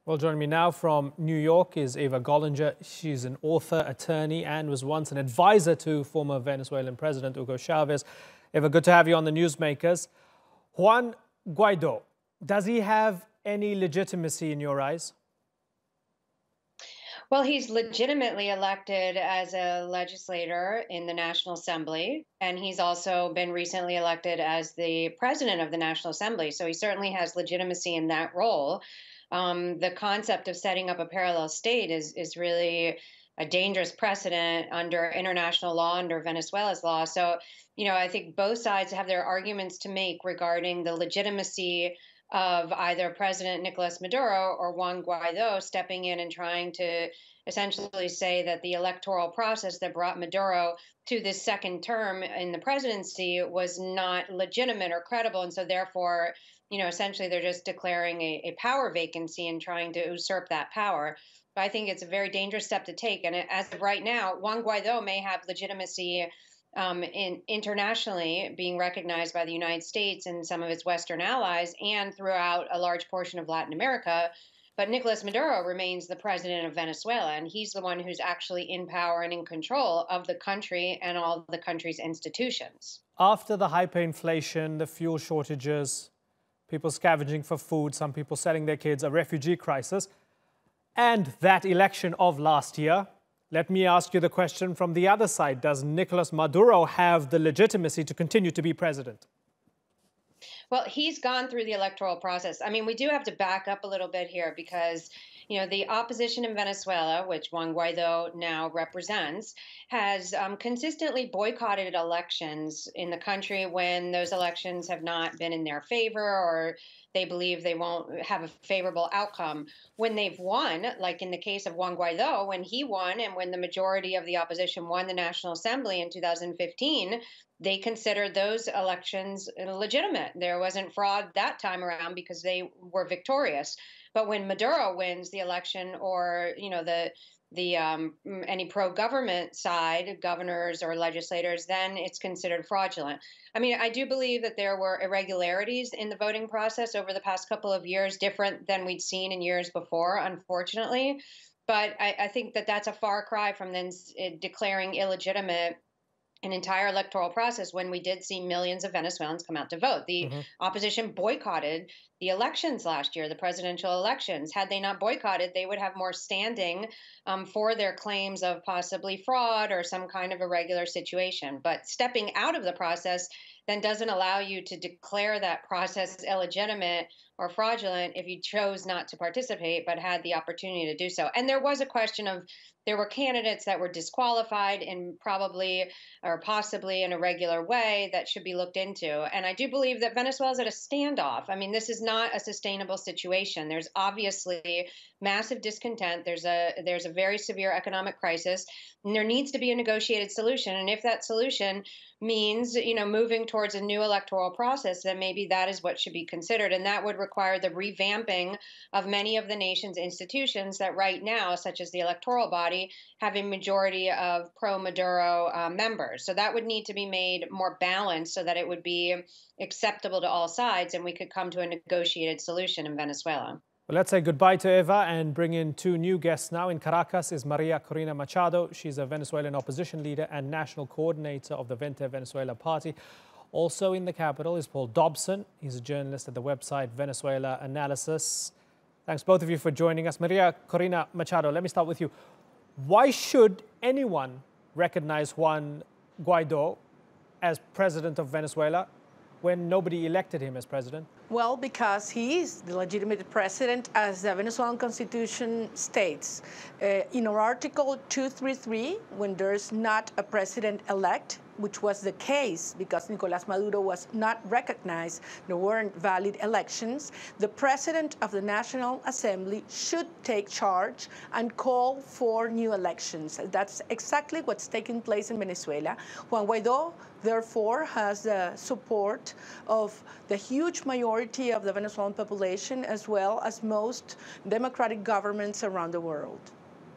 Well, joining me now from New York is Eva Golinger. She's an author, attorney, and was once an advisor to former Venezuelan President Hugo Chavez. Eva, good to have you on the Newsmakers. Juan Guaido, does he have any legitimacy in your eyes? Well, he's legitimately elected as a legislator in the National Assembly, and he's also been recently elected as the president of the National Assembly. So he certainly has legitimacy in that role. The concept of setting up a parallel state is really a dangerous precedent under international law, under Venezuela's law. So, I think both sides have their arguments to make regarding the legitimacy of either President Nicolas Maduro or Juan Guaido stepping in and trying to essentially say that the electoral process that brought Maduro to this second term in the presidency was not legitimate or credible. And so therefore, essentially they're just declaring a power vacancy and trying to usurp that power. But I think it's a very dangerous step to take. And as of right now, Juan Guaido may have legitimacy internationally, being recognized by the United States and some of its Western allies and throughout a large portion of Latin America. But Nicolas Maduro remains the president of Venezuela, and he's the one who's actually in power and in control of the country and all the country's institutions. After the hyperinflation, the fuel shortages, people scavenging for food, some people selling their kids, a refugee crisis, and that election of last year, let me ask you the question from the other side. Does Nicolas Maduro have the legitimacy to continue to be president? Well, he's gone through the electoral process. I mean, we do have to back up a little bit here because, the opposition in Venezuela, which Juan Guaido now represents, has consistently boycotted elections in the country when those elections have not been in their favor or they believe they won't have a favorable outcome. When they've won, like in the case of Juan Guaido, when he won and when the majority of the opposition won the National Assembly in 2015, they considered those elections legitimate. There wasn't fraud that time around because they were victorious. But when Maduro wins the election, or any pro-government side, governors or legislators, then it's considered fraudulent. I mean, I do believe that there were irregularities in the voting process over the past couple of years, different than we'd seen in years before, unfortunately. But I think that that's a far cry from then declaring illegitimate an entire electoral process when we did see millions of Venezuelans come out to vote. The opposition boycotted the elections last year, the presidential elections. Had they not boycotted, they would have more standing for their claims of possibly fraud or some kind of irregular situation. But stepping out of the process then doesn't allow you to declare that process illegitimate or fraudulent if you chose not to participate but had the opportunity to do so. And there was a question of there were candidates that were disqualified in probably or possibly in a irregular way that should be looked into. And I do believe that Venezuela is at a standoff. I mean, this is not a sustainable situation. There's obviously massive discontent. There's a very severe economic crisis, and there needs to be a negotiated solution. And if that solution means, moving towards a new electoral process, then maybe that is what should be considered. And that would require the revamping of many of the nation's institutions that right now, such as the electoral body, have a majority of pro-Maduro members. So that would need to be made more balanced so that it would be acceptable to all sides and we could come to a negotiated solution in Venezuela. Well, let's say goodbye to Eva and bring in two new guests now. In Caracas is Corina Machado. She's a Venezuelan opposition leader and national coordinator of the Vente Venezuela party. Also in the capital is Paul Dobson. He's a journalist at the website Venezuela Analysis. Thanks both of you for joining us. Corina Machado, let me start with you. Why should anyone recognize Juan Guaido as president of Venezuela when nobody elected him as president? Well, because he is the legitimate president, as the Venezuelan Constitution states. In our Article 233, when there's not a president-elect, which was the case because Nicolas Maduro was not recognized, there weren't valid elections, the president of the National Assembly should take charge and call for new elections. That's exactly what's taking place in Venezuela. Juan Guaido, therefore, has the support of the huge majority of the Venezuelan population, as well as most democratic governments around the world.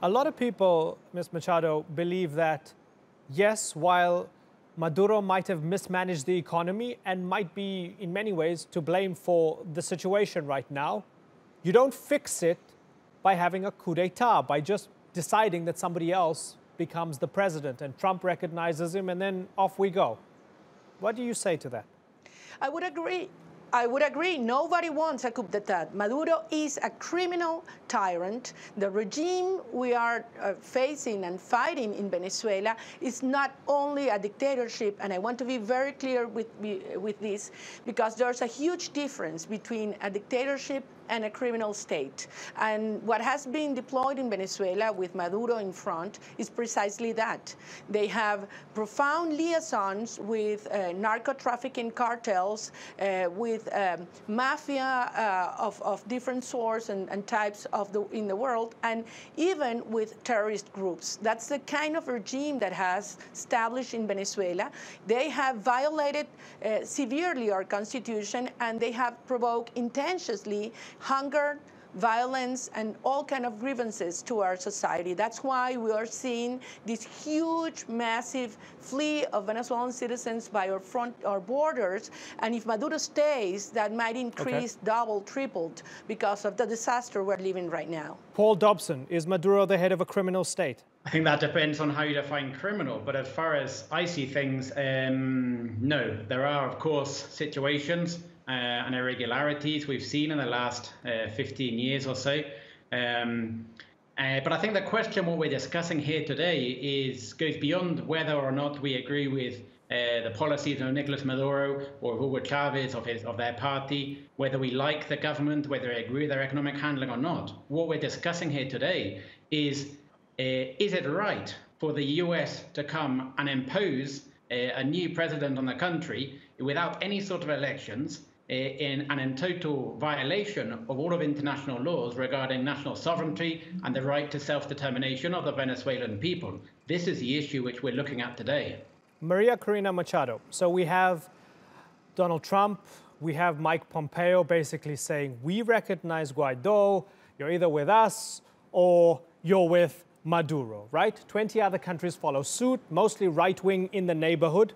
A lot of people, Ms. Machado, believe that, yes, while Maduro might have mismanaged the economy and might be, in many ways, to blame for the situation right now, you don't fix it by having a coup d'etat, by just deciding that somebody else becomes the president and Trump recognizes him and then off we go. What do you say to that? I would agree. I would agree. Nobody wants a coup d'etat. Maduro is a criminal tyrant. The regime we are facing and fighting in Venezuela is not only a dictatorship, and I want to be very clear with this, because there's a huge difference between a dictatorship and a criminal state. And what has been deployed in Venezuela with Maduro in front is precisely that. They have profound liaisons with narco-trafficking cartels, with mafia of different sorts and types in the world, and even with terrorist groups. That's the kind of regime that has established in Venezuela. They have violated severely our constitution, and they have provoked intensely hunger, violence, and all kind of grievances to our society. That's why we are seeing this huge, massive flee of Venezuelan citizens by our borders. And if Maduro stays, that might increase double, tripled because of the disaster we're living right now. Paul Dobson, is Maduro the head of a criminal state? I think that depends on how you define criminal. But as far as I see things, no. There are, of course, situations and irregularities we've seen in the last 15 years or so. But I think the question what we're discussing here today goes beyond whether or not we agree with the policies of Nicolas Maduro or Hugo Chavez of their party, whether we like the government, whether we agree with their economic handling or not. What we're discussing here today is it right for the US to come and impose a new president on the country without any sort of elections, in total violation of all of international laws regarding national sovereignty and the right to self-determination of the Venezuelan people? This is the issue which we're looking at today. Maria Corina Machado. So we have Donald Trump, we have Mike Pompeo basically saying, we recognize Guaido, you're either with us or you're with Maduro, right? 20 other countries follow suit, mostly right-wing in the neighborhood.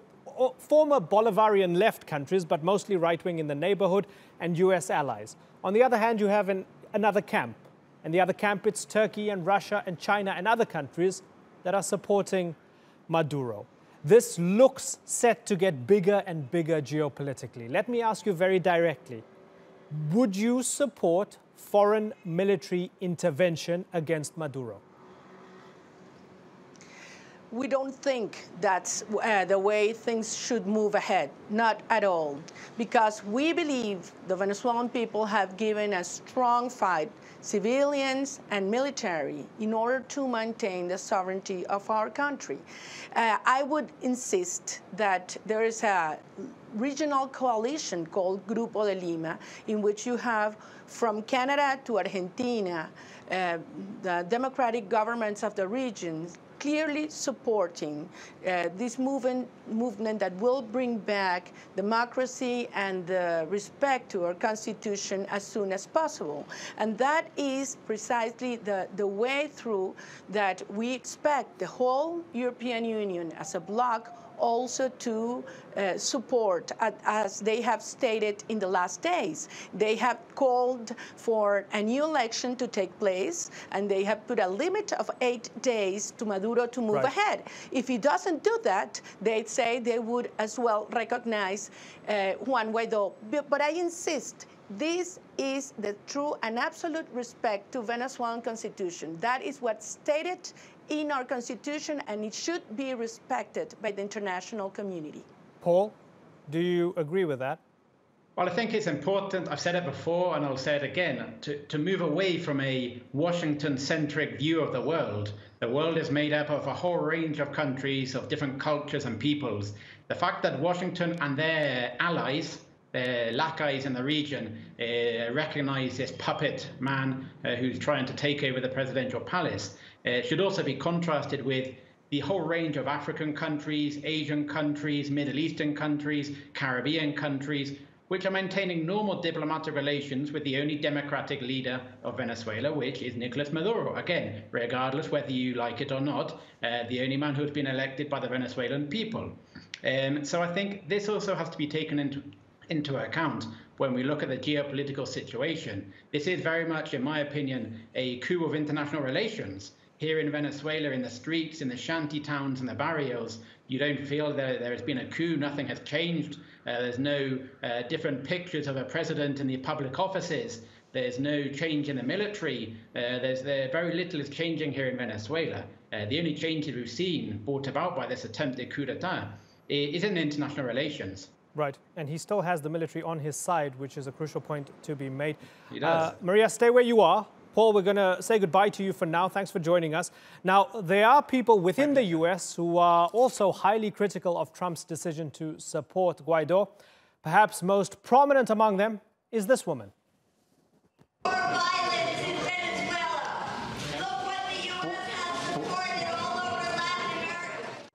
Former Bolivarian left countries, but mostly right-wing in the neighborhood, and US allies. On the other hand, you have another camp. And the other camp, it's Turkey and Russia and China and other countries that are supporting Maduro. This looks set to get bigger and bigger geopolitically. Let me ask you very directly. Would you support foreign military intervention against Maduro? We don't think that's the way things should move ahead, not at all, because we believe the Venezuelan people have given a strong fight, civilians and military, in order to maintain the sovereignty of our country. I would insist that there is a regional coalition called Grupo de Lima, in which you have from Canada to Argentina, the democratic governments of the regions, clearly supporting this movement that will bring back democracy and respect to our Constitution as soon as possible. And that is precisely the way through that we expect the whole European Union as a bloc also to support, as they have stated in the last days. They have called for a new election to take place, and they have put a limit of 8 days to Maduro to move ahead. If he doesn't do that, they'd say they would as well recognize Juan Guaido. But I insist, this is the true and absolute respect to Venezuelan Constitution. That is what's stated in our Constitution, and it should be respected by the international community. Paul, do you agree with that? Well, I think it's important, I've said it before and I'll say it again, to move away from a Washington-centric view of the world. The world is made up of a whole range of countries, of different cultures and peoples. The fact that Washington and their allies, their lackeys in the region, recognize this puppet man who's trying to take over the presidential palace should also be contrasted with the whole range of African countries, Asian countries, Middle Eastern countries, Caribbean countries, which are maintaining normal diplomatic relations with the only democratic leader of Venezuela, which is Nicolas Maduro. Again, regardless whether you like it or not, the only man who has been elected by the Venezuelan people. So I think this also has to be taken into account when we look at the geopolitical situation. This is very much, in my opinion, a coup of international relations. Here in Venezuela, in the streets, in the shanty towns and the barrios, you don't feel that there has been a coup. Nothing has changed. There's no different pictures of a president in the public offices. There's no change in the military. Very little is changing here in Venezuela. The only changes we've seen brought about by this attempted coup d'etat is in international relations. Right, and he still has the military on his side, which is a crucial point to be made. He does. Maria, stay where you are. Paul, we're going to say goodbye to you for now. Thanks for joining us. Now, there are people within the US who are also highly critical of Trump's decision to support Guaido. Perhaps most prominent among them is this woman. More violence in Venezuela. Look what the U.S. has supported all over Latin America.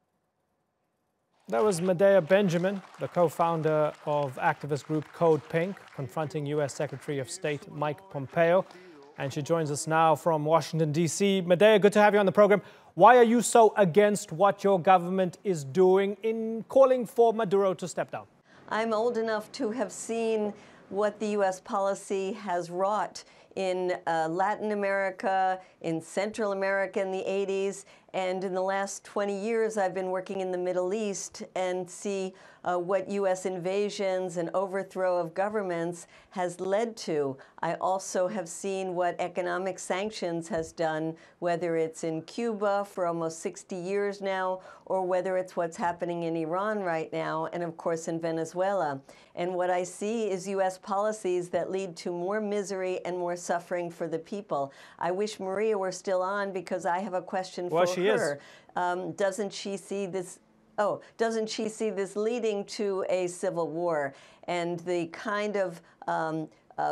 That was Medea Benjamin, the co-founder of activist group CODEPINK, confronting U.S. Secretary of State Mike Pompeo. And she joins us now from Washington, D.C. Medea, good to have you on the program. Why are you so against what your government is doing in calling for Maduro to step down? I'm old enough to have seen what the U.S. policy has wrought in Latin America, in Central America in the 80s, and in the last 20 years I've been working in the Middle East and see what U.S. invasions and overthrow of governments has led to. I also have seen what economic sanctions has done, whether it's in Cuba for almost 60 years now, or whether it's what's happening in Iran right now, and of course in Venezuela. And what I see is U.S. policies that lead to more misery and more suffering for the people. I wish Maria were still on because I have a question for her. Doesn't she see this? Doesn't she see this leading to a civil war and the kind of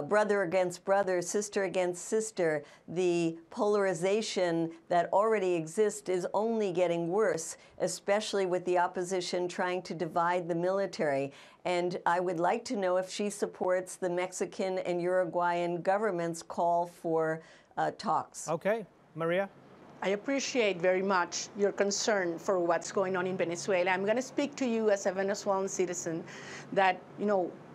brother against brother, sister against sister, the polarization that already exists is only getting worse, especially with the opposition trying to divide the military. And I would like to know if she supports the Mexican and Uruguayan government's call for talks. Okay, Maria? I appreciate very much your concern for what's going on in Venezuela. I'm going to speak to you as a Venezuelan citizen that,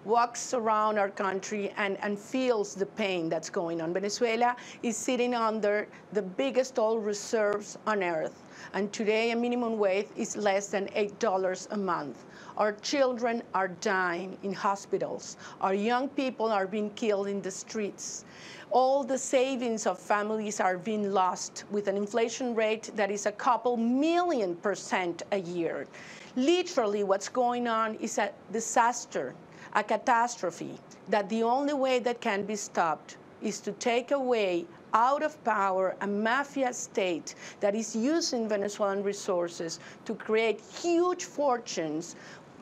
walks around our country and feels the pain that's going on. Venezuela is sitting under the biggest oil reserves on earth. And today, a minimum wage is less than $8 a month. Our children are dying in hospitals. Our young people are being killed in the streets. All the savings of families are being lost with an inflation rate that is a couple million% a year. Literally, what's going on is a disaster, a catastrophe, that the only way that can be stopped is to take away out of power a mafia state that is using Venezuelan resources to create huge fortunes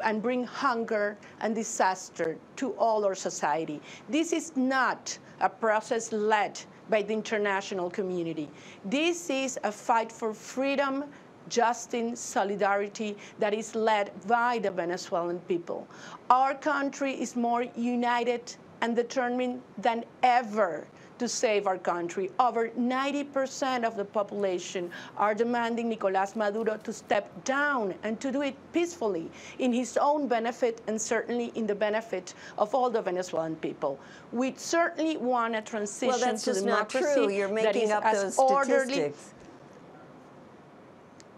and bring hunger and disaster to all our society. This is not a process led by the international community. This is a fight for freedom, justice, solidarity that is led by the Venezuelan people. Our country is more united and determined than ever to save our country. Over 90% of the population are demanding Nicolas Maduro to step down and to do it peacefully in his own benefit and certainly in the benefit of all the Venezuelan people. We certainly want a transition to democracy not true. You're making up those statistics.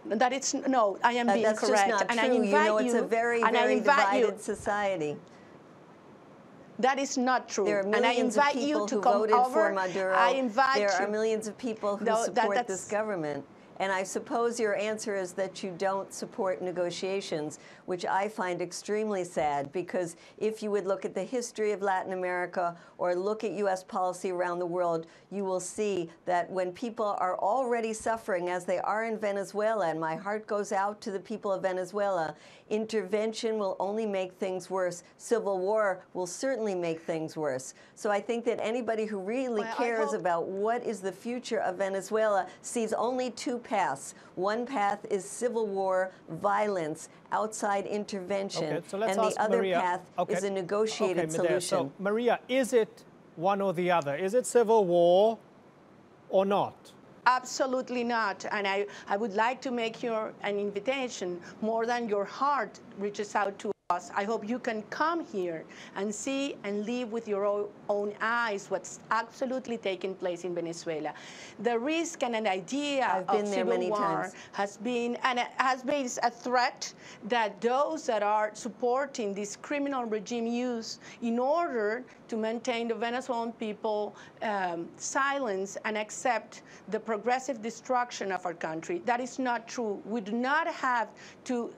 That it's, no, I am being that's correct. Just not and true. I invite you, it's a very, very divided society. That is not true. There are millions of people who voted for Maduro. There are millions of people who support this government. And I suppose your answer is that you don't support negotiations, which I find extremely sad, because if you would look at the history of Latin America or look at U.S. policy around the world, you will see that when people are already suffering, as they are in Venezuela, and my heart goes out to the people of Venezuela, intervention will only make things worse. Civil war will certainly make things worse. So I think that anybody who really cares about what is the future of Venezuela sees only two paths. One path is civil war, violence, outside intervention, so let's and ask the other Maria. path is a negotiated solution. So, Maria, is it one or the other? Is it civil war or not? Absolutely not. And I would like to make an invitation. More than your heart reaches out to I hope you can come here and see and live with your own eyes what's absolutely taking place in Venezuela. The risk and an idea of civil war has been a threat that those that are supporting this criminal regime use in order to maintain the Venezuelan people silence and accept the progressive destruction of our country. That is not true. We do not have to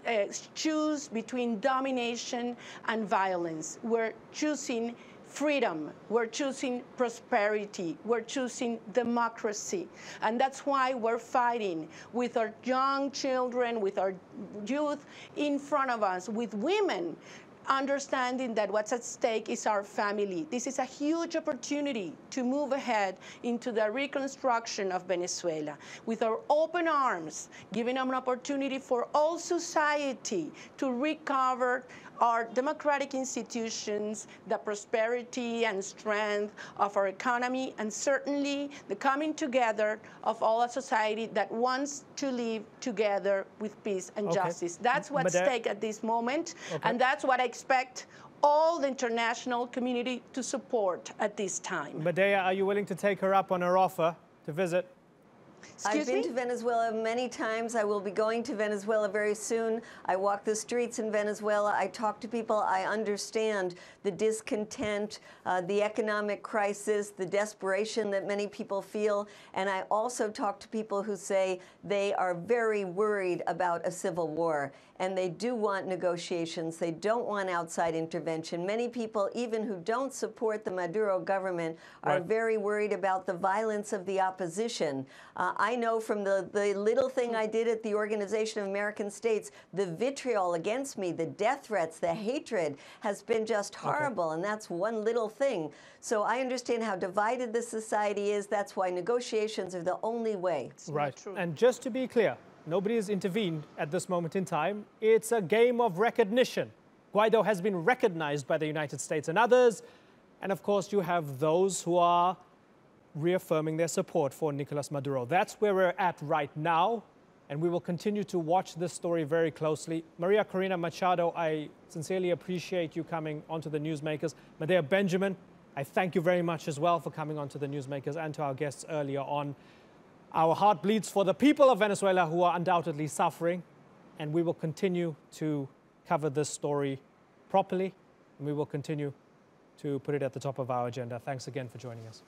choose between domination and violence. We're choosing freedom, we're choosing prosperity, we're choosing democracy. And that's why we're fighting with our young children, with our youth in front of us, with women, understanding that what's at stake is our family. This is a huge opportunity to move ahead into the reconstruction of Venezuela with our open arms, giving them an opportunity for all society to recover our democratic institutions, the prosperity and strength of our economy, and certainly the coming together of all a society that wants to live together with peace and justice. That's what's at stake at this moment, and that's what I expect all the international community to support at this time. Medea, are you willing to take her up on her offer to visit? I've been to Venezuela many times. I will be going to Venezuela very soon. I walk the streets in Venezuela. I talk to people. I understand the discontent, the economic crisis, the desperation that many people feel. And I also talk to people who say they are very worried about a civil war. And they do want negotiations. They don't want outside intervention. Many people, even who don't support the Maduro government, are very worried about the violence of the opposition. I know from the little thing I did at the Organization of American States, the vitriol against me, the death threats, the hatred has been just horrible, and that's one little thing. So I understand how divided the society is. That's why negotiations are the only way. Right. And just to be clear, nobody has intervened at this moment in time. It's a game of recognition. Guaido has been recognized by the United States and others. And of course, you have those who are reaffirming their support for Nicolas Maduro. That's where we're at right now. And we will continue to watch this story very closely. Maria Corina Machado, I sincerely appreciate you coming onto the Newsmakers. Medea Benjamin, I thank you very much as well for coming onto the Newsmakers and to our guests earlier on. Our heart bleeds for the people of Venezuela who are undoubtedly suffering, and we will continue to cover this story properly, and we will continue to put it at the top of our agenda. Thanks again for joining us.